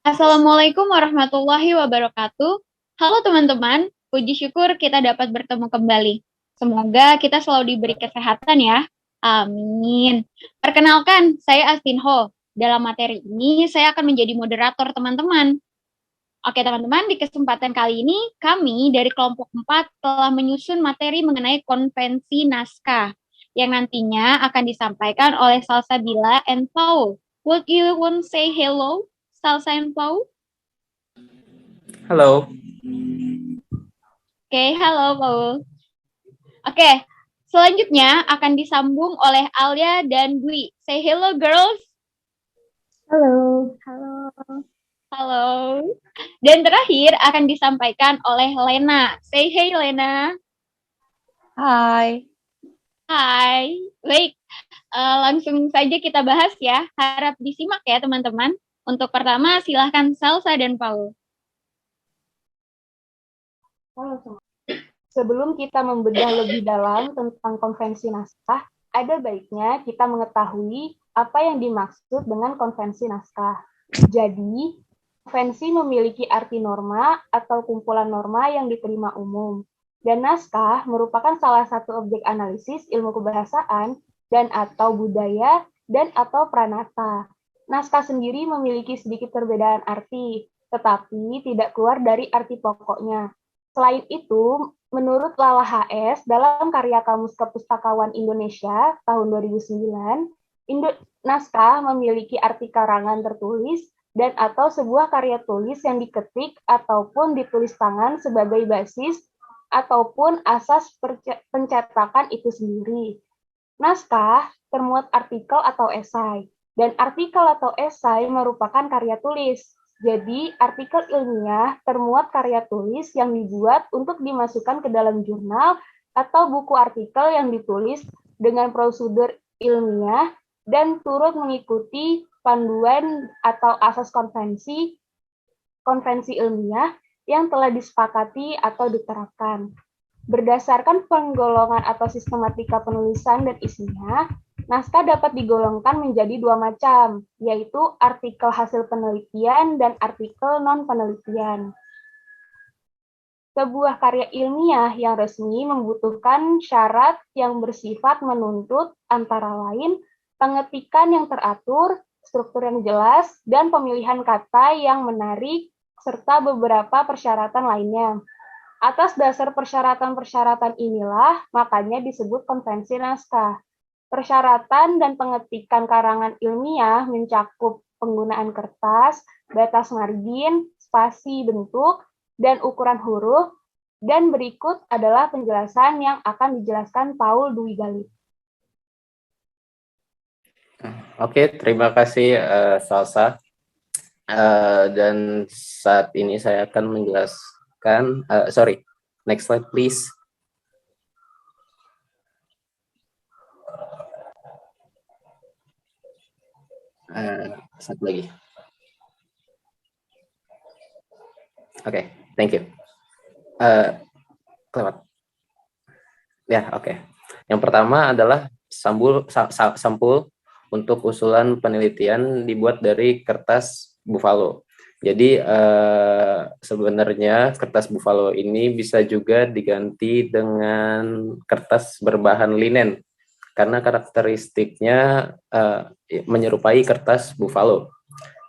Assalamualaikum warahmatullahi wabarakatuh. Halo teman-teman, puji syukur kita dapat bertemu kembali. Semoga kita selalu diberi kesehatan ya. Amin. Perkenalkan, saya Astinho. Dalam materi ini, saya akan menjadi moderator teman-teman. Oke teman-teman, di kesempatan kali ini, kami dari kelompok 4 telah menyusun materi mengenai konvensi naskah yang nantinya akan disampaikan oleh Salsabila and Paul. Would you want to say hello, Salsa and Paul? Halo. Oke, halo Paul. Oke, selanjutnya akan disambung oleh Alia dan Dwi. Say hello girls. Halo. Halo. Halo. Dan terakhir akan disampaikan oleh Lena. Say hey Lena. Hai. Hai. Baik, langsung saja kita bahas ya. Harap disimak ya teman-teman. Untuk pertama silahkan Salsa dan Paul. Sebelum kita membedah lebih dalam tentang konvensi naskah, ada baiknya kita mengetahui apa yang dimaksud dengan konvensi naskah. Jadi, konvensi memiliki arti norma atau kumpulan norma yang diterima umum. Dan naskah merupakan salah satu objek analisis ilmu kebahasaan dan atau budaya dan atau pranata. Naskah sendiri memiliki sedikit perbedaan arti, tetapi tidak keluar dari arti pokoknya. Selain itu, menurut Lala HS, dalam karya Kamus Kepustakawan Indonesia tahun 2009, naskah memiliki arti karangan tertulis dan atau sebuah karya tulis yang diketik ataupun ditulis tangan sebagai basis ataupun asas pencetakan itu sendiri. Naskah termuat artikel atau esai, dan artikel atau esai merupakan karya tulis. Jadi, artikel ilmiah termuat karya tulis yang dibuat untuk dimasukkan ke dalam jurnal atau buku artikel yang ditulis dengan prosedur ilmiah dan turut mengikuti panduan atau asas konvensi ilmiah yang telah disepakati atau diterapkan. Berdasarkan penggolongan atau sistematika penulisan dan isinya, naskah dapat digolongkan menjadi dua macam, yaitu artikel hasil penelitian dan artikel non-penelitian. Sebuah karya ilmiah yang resmi membutuhkan syarat yang bersifat menuntut antara lain pengetikan yang teratur, struktur yang jelas, dan pemilihan kata yang menarik, serta beberapa persyaratan lainnya. Atas dasar persyaratan-persyaratan inilah, makanya disebut konvensi naskah. Persyaratan dan pengetikan karangan ilmiah mencakup penggunaan kertas, batas margin, spasi bentuk, dan ukuran huruf, dan berikut adalah penjelasan yang akan dijelaskan Paul Dwi Galih. Oke, terima kasih Salsa. Dan saat ini saya akan menjelaskan, next slide please. Satu lagi. Oke, thank you. Kelewat. Ya, oke. Yang pertama adalah sampul untuk usulan penelitian dibuat dari kertas buffalo. Jadi sebenarnya kertas buffalo ini bisa juga diganti dengan kertas berbahan linen karena karakteristiknya menyerupai kertas buffalo.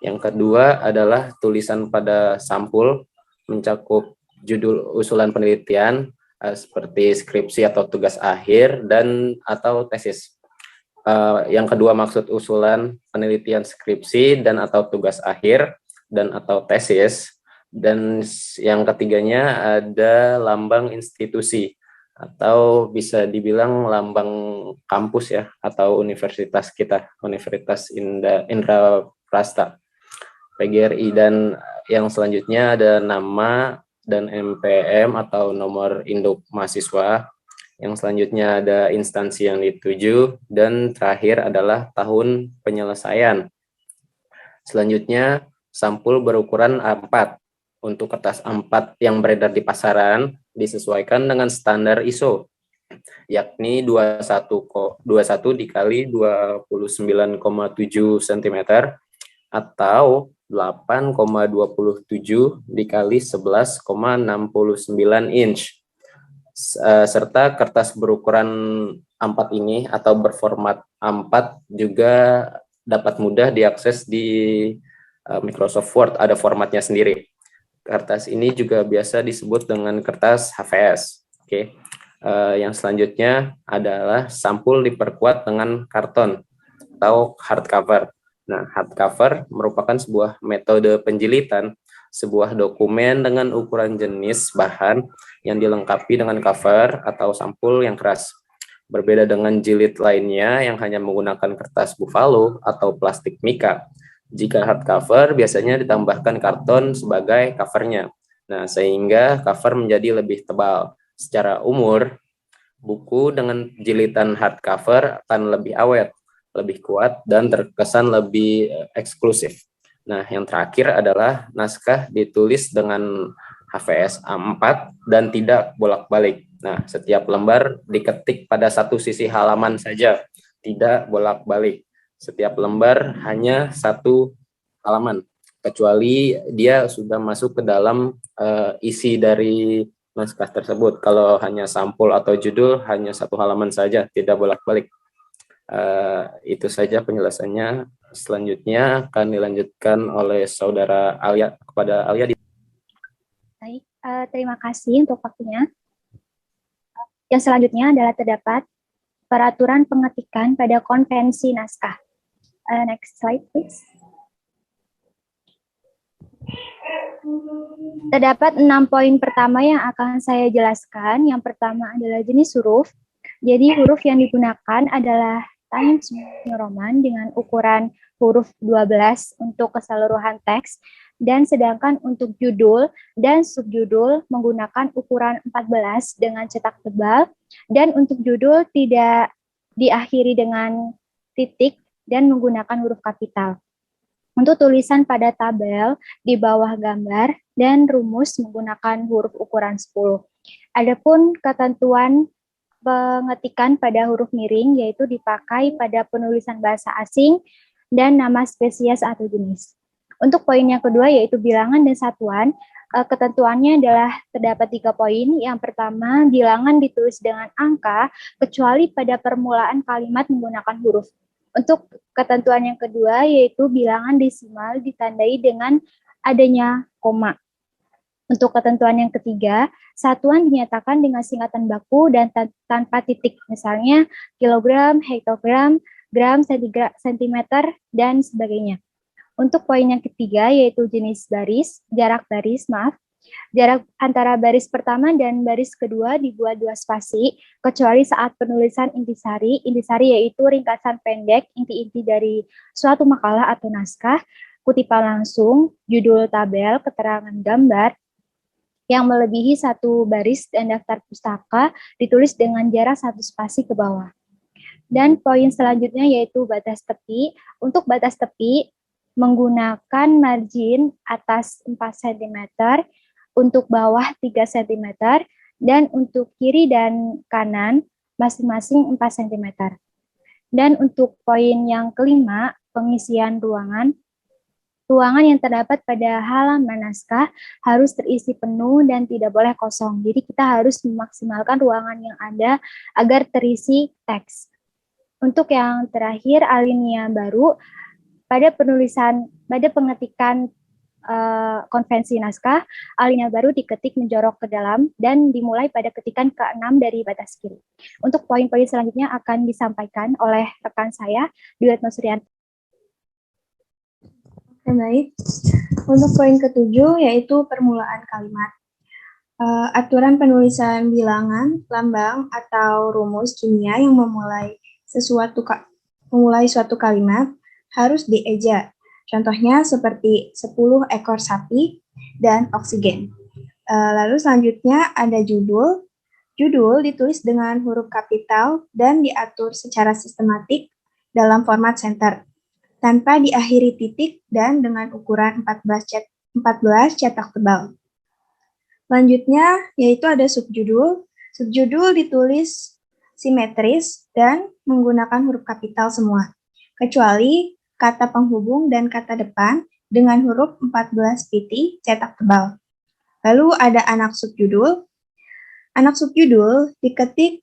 Yang kedua adalah tulisan pada sampul mencakup judul usulan penelitian seperti skripsi atau tugas akhir dan atau tesis. Yang kedua maksud usulan penelitian skripsi dan atau tugas akhir dan atau tesis, dan yang ketiganya ada lambang institusi atau bisa dibilang lambang kampus ya atau universitas kita, Universitas Indraprasta PGRI, dan yang selanjutnya ada nama dan MPM atau nomor induk mahasiswa. Yang selanjutnya ada instansi yang dituju, dan terakhir adalah tahun penyelesaian. Selanjutnya, sampul berukuran A4. Untuk kertas A4 yang beredar di pasaran disesuaikan dengan standar ISO, yakni 21 dikali 29,7 cm atau 8,27 dikali 11,69 inch. Serta kertas berukuran A4 ini atau berformat A4 juga dapat mudah diakses di Microsoft Word, ada formatnya sendiri. Kertas ini juga biasa disebut dengan kertas HVS. Oke. Yang selanjutnya adalah sampul diperkuat dengan karton atau hardcover. Nah, hardcover merupakan sebuah metode penjilitan sebuah dokumen dengan ukuran jenis bahan yang dilengkapi dengan cover atau sampul yang keras. Berbeda dengan jilid lainnya yang hanya menggunakan kertas buffalo atau plastik mika. Jika hardcover biasanya ditambahkan karton sebagai covernya. Nah, sehingga cover menjadi lebih tebal. Secara umur, buku dengan jilidan hardcover akan lebih awet, lebih kuat, dan terkesan lebih eksklusif. Nah, yang terakhir adalah naskah ditulis dengan HVS A4 dan tidak bolak-balik. Nah, setiap lembar diketik pada satu sisi halaman saja, tidak bolak-balik. Setiap lembar hanya satu halaman, kecuali dia sudah masuk ke dalam isi dari naskah tersebut. Kalau hanya sampul atau judul, hanya satu halaman saja, tidak bolak-balik. Itu saja penjelasannya. Selanjutnya akan dilanjutkan oleh saudara Alia kepada Alia. Baik, terima kasih untuk waktunya. Yang selanjutnya adalah terdapat peraturan pengetikan pada konvensi naskah. Next slide, please. Terdapat 6 poin pertama yang akan saya jelaskan. Yang pertama adalah jenis huruf. Jadi huruf yang digunakan adalah Times New Roman dengan ukuran huruf 12 untuk keseluruhan teks, dan sedangkan untuk judul dan subjudul menggunakan ukuran 14 dengan cetak tebal, dan untuk judul tidak diakhiri dengan titik dan menggunakan huruf kapital. Untuk tulisan pada tabel di bawah gambar dan rumus menggunakan huruf ukuran 10. Adapun ketentuan pengetikan pada huruf miring yaitu dipakai pada penulisan bahasa asing dan nama spesies atau jenis. Untuk poin yang kedua yaitu bilangan dan satuan, ketentuannya adalah terdapat 3 poin. Yang pertama, bilangan ditulis dengan angka kecuali pada permulaan kalimat menggunakan huruf. Untuk ketentuan yang kedua yaitu bilangan desimal ditandai dengan adanya koma. Untuk ketentuan yang ketiga, satuan dinyatakan dengan singkatan baku dan tanpa titik, misalnya kilogram, hektogram, gram, sentimeter, dan sebagainya. Untuk poin yang ketiga yaitu jenis baris, jarak antara baris pertama dan baris kedua dibuat 2 spasi, kecuali saat penulisan intisari. Intisari yaitu ringkasan pendek, inti-inti dari suatu makalah atau naskah, kutipan langsung, judul tabel, keterangan gambar, yang melebihi 1 baris dan daftar pustaka ditulis dengan jarak 1 spasi ke bawah. Dan poin selanjutnya yaitu batas tepi. Untuk batas tepi menggunakan margin atas 4 cm, untuk bawah 3 cm, dan untuk kiri dan kanan masing-masing 4 cm. Dan untuk poin yang kelima, pengisian ruangan. Ruangan yang terdapat pada halaman naskah harus terisi penuh dan tidak boleh kosong. Jadi kita harus memaksimalkan ruangan yang ada agar terisi teks. Untuk yang terakhir, alinea baru pada pengetikan konvensi naskah, alinea baru diketik menjorok ke dalam dan dimulai pada ketikan ke-6 dari batas kiri. Untuk poin-poin selanjutnya akan disampaikan oleh rekan saya, Duetno Suryanto. Baik, untuk poin ke-7 yaitu permulaan kalimat. Aturan penulisan bilangan, lambang, atau rumus kimia yang memulai suatu kalimat harus dieja. Contohnya seperti 10 ekor sapi dan oksigen. Lalu selanjutnya ada judul. Judul ditulis dengan huruf kapital dan diatur secara sistematik dalam format center, tanpa diakhiri titik dan dengan ukuran 14 cetak tebal. Selanjutnya yaitu ada subjudul. Subjudul ditulis simetris dan menggunakan huruf kapital semua, kecuali kata penghubung dan kata depan dengan huruf 14 piti cetak tebal. Lalu ada anak subjudul. Anak subjudul diketik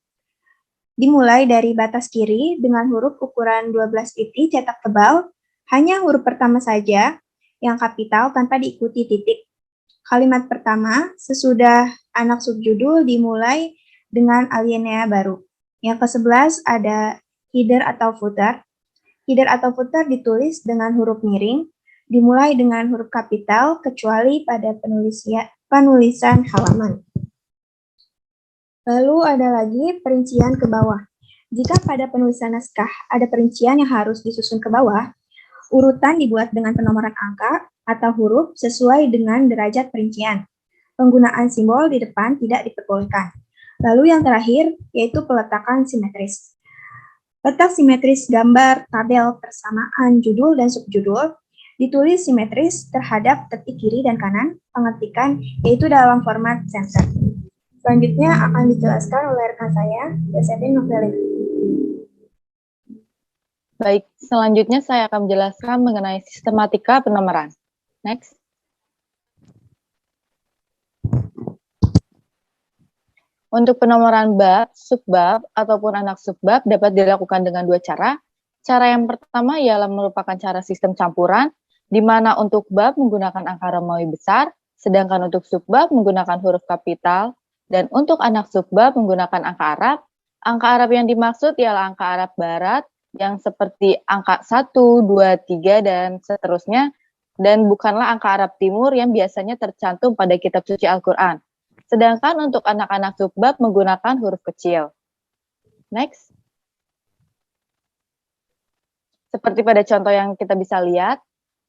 dimulai dari batas kiri dengan huruf ukuran 12 piti cetak tebal, hanya huruf pertama saja yang kapital tanpa diikuti titik. Kalimat pertama sesudah anak subjudul dimulai dengan alinea baru. Yang ke-11 ada header atau footer. Header atau footer ditulis dengan huruf miring, dimulai dengan huruf kapital kecuali pada penulisan halaman. Lalu ada lagi perincian ke bawah. Jika pada penulisan naskah ada perincian yang harus disusun ke bawah, urutan dibuat dengan penomoran angka atau huruf sesuai dengan derajat perincian. Penggunaan simbol di depan tidak diperbolehkan. Lalu yang terakhir yaitu peletakan simetris. Letak simetris gambar, tabel, persamaan, judul, dan subjudul ditulis simetris terhadap tepi kiri dan kanan pengetikan yaitu dalam format sensor. Selanjutnya akan dijelaskan oleh rekan saya, Yasetin Novelin. Baik, selanjutnya saya akan menjelaskan mengenai sistematika penomoran. Next. Untuk penomoran bab, subbab, ataupun anak subbab dapat dilakukan dengan dua cara. Cara yang pertama ialah merupakan cara sistem campuran, di mana untuk bab menggunakan angka Romawi besar, sedangkan untuk subbab menggunakan huruf kapital, dan untuk anak subbab menggunakan angka Arab. Angka Arab yang dimaksud ialah angka Arab Barat, yang seperti angka 1, 2, 3, dan seterusnya, dan bukanlah angka Arab Timur yang biasanya tercantum pada kitab suci Al-Quran. Sedangkan untuk anak-anak subbab menggunakan huruf kecil. Next. Seperti pada contoh yang kita bisa lihat,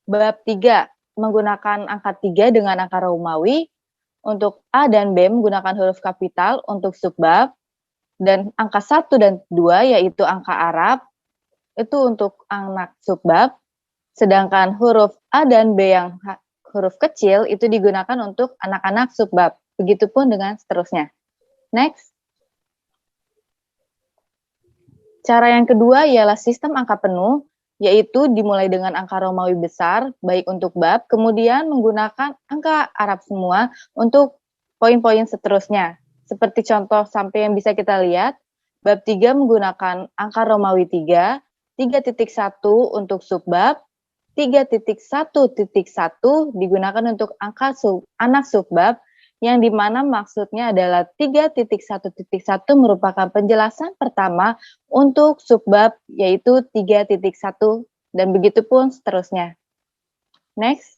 bab 3 menggunakan angka 3 dengan angka Romawi, untuk A dan B menggunakan huruf kapital untuk subbab, dan angka 1 dan 2 yaitu angka Arab, itu untuk anak subbab, sedangkan huruf A dan B yang huruf kecil itu digunakan untuk anak-anak subbab. Begitupun dengan seterusnya. Next. Cara yang kedua ialah sistem angka penuh, yaitu dimulai dengan angka Romawi besar, baik untuk bab, kemudian menggunakan angka Arab semua untuk poin-poin seterusnya. Seperti contoh sampai yang bisa kita lihat, bab 3 menggunakan angka Romawi 3, 3.1 untuk subbab, 3.1.1 digunakan untuk angka anak subbab, yang dimana maksudnya adalah 3.1.1 merupakan penjelasan pertama untuk subbab yaitu 3.1 dan begitu pun seterusnya. Next.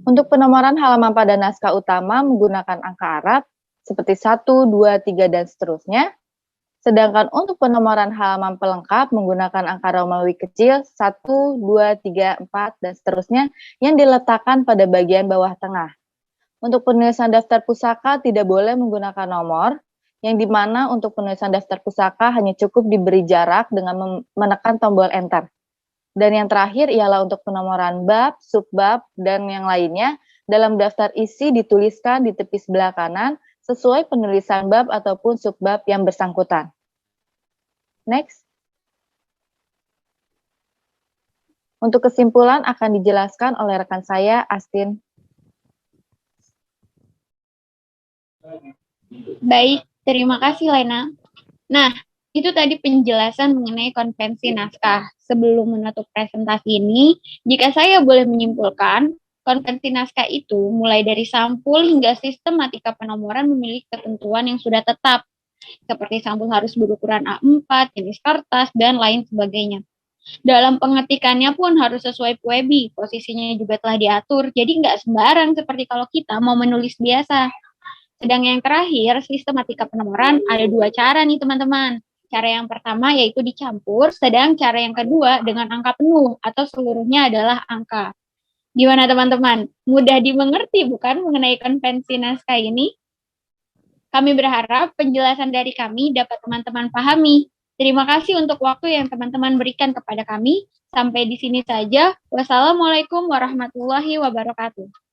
Untuk penomoran halaman pada naskah utama menggunakan angka Arab seperti 1, 2, 3 dan seterusnya. Sedangkan untuk penomoran halaman pelengkap menggunakan angka Romawi kecil 1, 2, 3, 4, dan seterusnya yang diletakkan pada bagian bawah tengah. Untuk penulisan daftar pusaka tidak boleh menggunakan nomor, yang dimana untuk penulisan daftar pusaka hanya cukup diberi jarak dengan menekan tombol enter. Dan yang terakhir ialah untuk penomoran bab, subbab, dan yang lainnya, dalam daftar isi dituliskan di tepi sebelah kanan sesuai penulisan bab ataupun subbab yang bersangkutan. Next. Untuk kesimpulan akan dijelaskan oleh rekan saya, Astin. Baik, terima kasih Lena. Nah, itu tadi penjelasan mengenai konvensi naskah. Sebelum menutup presentasi ini, jika saya boleh menyimpulkan, konvensi naskah itu mulai dari sampul hingga sistematika penomoran memiliki ketentuan yang sudah tetap, seperti sampul harus berukuran A4, jenis kertas, dan lain sebagainya. Dalam pengetikannya pun harus sesuai Puebi, posisinya juga telah diatur, jadi nggak sembarang seperti kalau kita mau menulis biasa. Sedang yang terakhir, sistematika penomoran ada dua cara nih teman-teman. Cara yang pertama yaitu dicampur, sedang cara yang kedua dengan angka penuh atau seluruhnya adalah angka. Gimana teman-teman? Mudah dimengerti bukan mengenai konvensi naskah ini? Kami berharap penjelasan dari kami dapat teman-teman pahami. Terima kasih untuk waktu yang teman-teman berikan kepada kami. Sampai di sini saja. Wassalamualaikum warahmatullahi wabarakatuh.